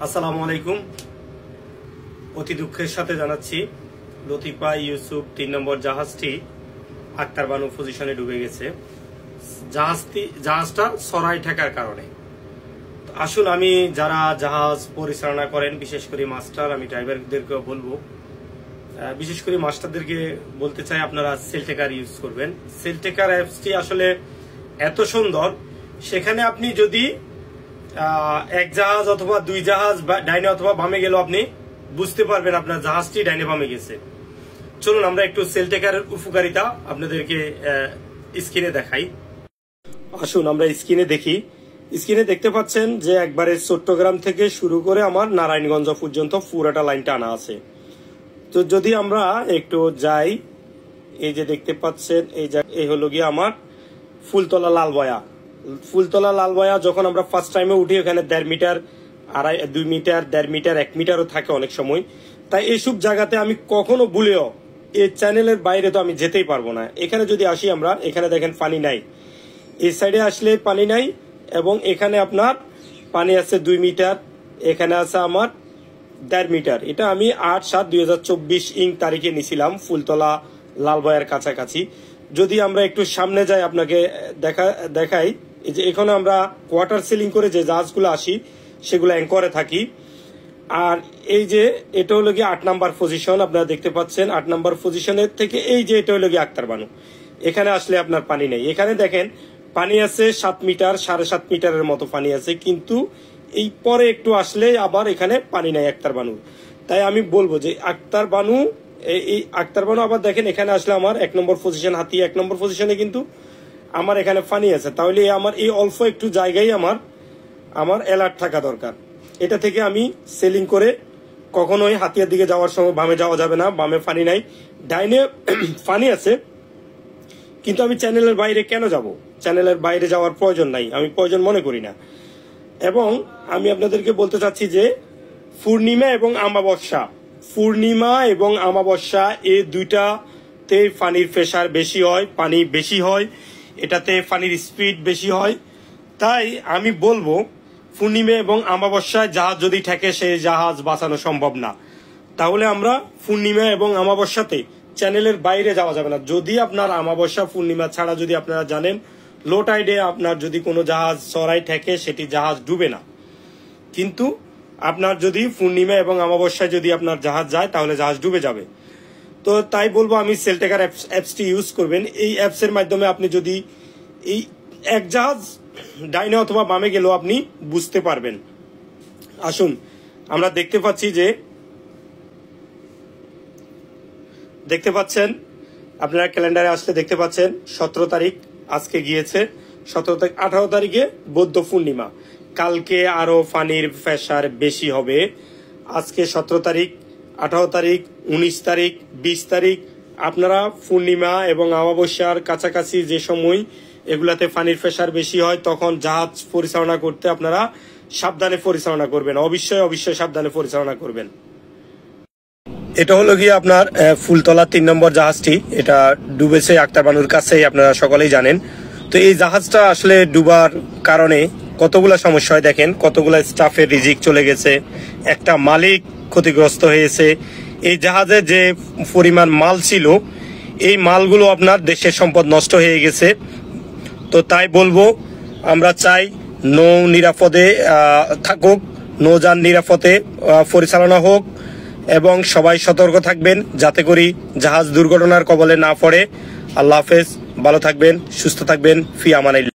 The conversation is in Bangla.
আসসালামু আলাইকুম। অতি দুঃখের সাথে জানাচ্ছি লতিফা ইউসুফ ৩ নম্বর জাহাজটি আক্তার বানু পজিশনে ডুবে গেছে। জাহাজটা সরাই ঠেকার কারণে। আসুন, আমি যারা জাহাজ পরিচালনা করেন, বিশেষ করে মাস্টার, আমি ড্রাইভারদেরকেও বলবো, বিশেষ করে মাস্টারদেরকে বলতে চাই, আপনারা সেলটেকার ইউজ করবেন। সেলটেকার অ্যাপসটি আসলে এত সুন্দর, সেখানে আপনি যদি এক জাহাজ অথবা দুই জাহাজ ডাইনে অথবা বামে গেল, আপনি বুঝতে পারবেন আপনার জাহাজটি ডাইনে বামে গেছে। চলুন আমরা একটু সেলটেকারের উপকারিতা আপনাদেরকে স্ক্রিনে দেখাই। আসুন আমরা স্ক্রিনে দেখি। স্ক্রিনে দেখতে পাচ্ছেন যে একবারে চট্টগ্রাম থেকে শুরু করে আমার নারায়ণগঞ্জ পর্যন্ত পুরাটা লাইনটা আনা আছে। তো যদি আমরা একটু যাই, এই যে দেখতে পাচ্ছেন এই হলো গিয়ে আমার ফুলতলা লালবয়া। ফুলতলা লালবয়া যখন আমরা ফার্স্ট টাইমে উঠি, ওখানে 1.5 মিটার, 2 মিটার, 1.5 মিটার, 1 মিটারও থাকে অনেক সময়। তাই এইসব জায়গাতে আমি কখনো ভুলেও এই চ্যানেলের বাইরে তো আমি যেতেই পারবো না। এখানে যদি আসি আমরা, এখানে দেখেন পানি নাই, এই সাইডে আসলে পানি নাই, এবং এখানে আপনার পানি আছে 2 মিটার, এখানে আছে আমার 1.5 মিটার। এটা আমি 8/7/2024 তারিখে নিছিলাম ফুলতলা লালবয়ার কাছাকাছি। যদি আমরা একটু সামনে যাই, আপনাকে দেখাই, এই যে এখানে আমরা কোয়ার্টার সিলিং করে যে জাহাজগুলো আসি, সেগুলো অ্যাঙ্করে থাকি। আর এই যে এটা হলো গিয়ে 8 নাম্বার পজিশন, আপনারা দেখতে পাচ্ছেন 8 নাম্বার পজিশনের থেকে এই যে এটা হলো গিয়ে আক্তার বানু। এখানে আসলে আপনার পানি নেই। এখানে দেখেন পানি আছে 7 মিটার, 7.5 মিটারের মতো পানি আছে, কিন্তু এই পরে একটু আসলে আবার এখানে পানি নাই আক্তার বানু। তাই আমি বলবো যে আক্তার বানু, এই আক্তার বানু আবার দেখেন এখানে আসলে আমার 1 নম্বর পজিশন, হাতি 1 নম্বর পজিশনে কিন্তু আমার এখানে পানি আছে। তাহলে আমার এই অল্প একটু জায়গায় আমার অ্যালার্ট থাকা দরকার। এটা থেকে আমি সেলিং করে কখনোই হাতিয়ার দিকে যাওয়ার সময় বামে যাওয়া যাবে না। বামে পানি নাই, ডাইনে পানি আছে, কিন্তু আমি চ্যানেলের বাইরে কেন যাব? চ্যানেলের বাইরে যাওয়ার প্রয়োজন নাই, আমি প্রয়োজন মনে করি না। এবং আমি আপনাদেরকে বলতে চাচ্ছি যে পূর্ণিমা এবং আমাবস্যা এই দুইটাতে পানির প্রেসার বেশি হয়, পানি বেশি হয়, এটাতে পানির স্পিড বেশি হয়। তাই আমি বলবো পূর্ণিমা এবং আমাবস্যায় জাহাজ যদি ঠেকে, সেই জাহাজ বাঁচানো সম্ভব না। তাহলে আমরা পূর্ণিমা এবং আমাবস্যাতে চ্যানেলের বাইরে যাওয়া যাবে না। যদি আপনার আমাবস্যা পূর্ণিমা ছাড়া যদি আপনারা জানেন, লো টাইডে আপনার যদি কোনো জাহাজ সরাই ঠেকে, সেটি জাহাজ ডুবে না। কিন্তু আপনার যদি পূর্ণিমা এবং আমাবস্যায় যদি আপনার জাহাজ যায়, তাহলে জাহাজ ডুবে যাবে। তো তাই বলবো আমি সেলটেকার অ্যাপসটি ইউজ করবেন। এই অ্যাপসের মাধ্যমে আপনি যদি এই এক জাহাজ ডাইনে অথবা বামে গেলেও আপনি বুঝতে পারবেন। আসুন আমরা দেখতে পাচ্ছেন আপনারা ক্যালেন্ডারে আসলে দেখতে পাচ্ছেন 17 তারিখ আজকে গিয়েছে, 17 তারিখ, 18 তারিখে বৌদ্ধ পূর্ণিমা। কালকে আরো পানির প্রেসার বেশি হবে। আজকে 17 তারিখ, 18 তারিখ, 19 তারিখ, 20 তারিখ, আপনারা পূর্ণিমা এবং অমাবস্যার কাছাকাছি যে সময় এগুলাতে পানির প্রেসার বেশি হয়, তখন জাহাজ পরিচালনা করতে আপনারা সাবধানে পরিচালনা করবেন। অবশ্যই সাবধানে পরিচালনা করবেন। এটা হলো গিয়ে আপনার ফুলতলা 3 নম্বর জাহাজটি, এটা ডুবেছে আক্তার বানুর কাছেই, আপনারা সকলেই জানেন। তো এই জাহাজটা আসলে ডুবার কারণে কতগুলা সমস্যা হয় দেখেন, কতগুলা স্টাফের রিজিক চলে গেছে, একটা মালিক ক্ষতিগ্রস্ত হয়েছে। এই জাহাজে যে পরিমাণ মাল ছিল, এই মালগুলো আপনার দেশের সম্পদ নষ্ট হয়ে গেছে। তো তাই বলবো, আমরা চাই নৌ নিরাপদে থাকুক, নৌযান নিরাপদে পরিচালনা হোক, এবং সবাই সতর্ক থাকবেন যাতে করি জাহাজ দুর্ঘটনার কবলে না পড়ে। আল্লাহ হাফেজ, ভালো থাকবেন, সুস্থ থাকবেন, ফি আমানিল্লাহ।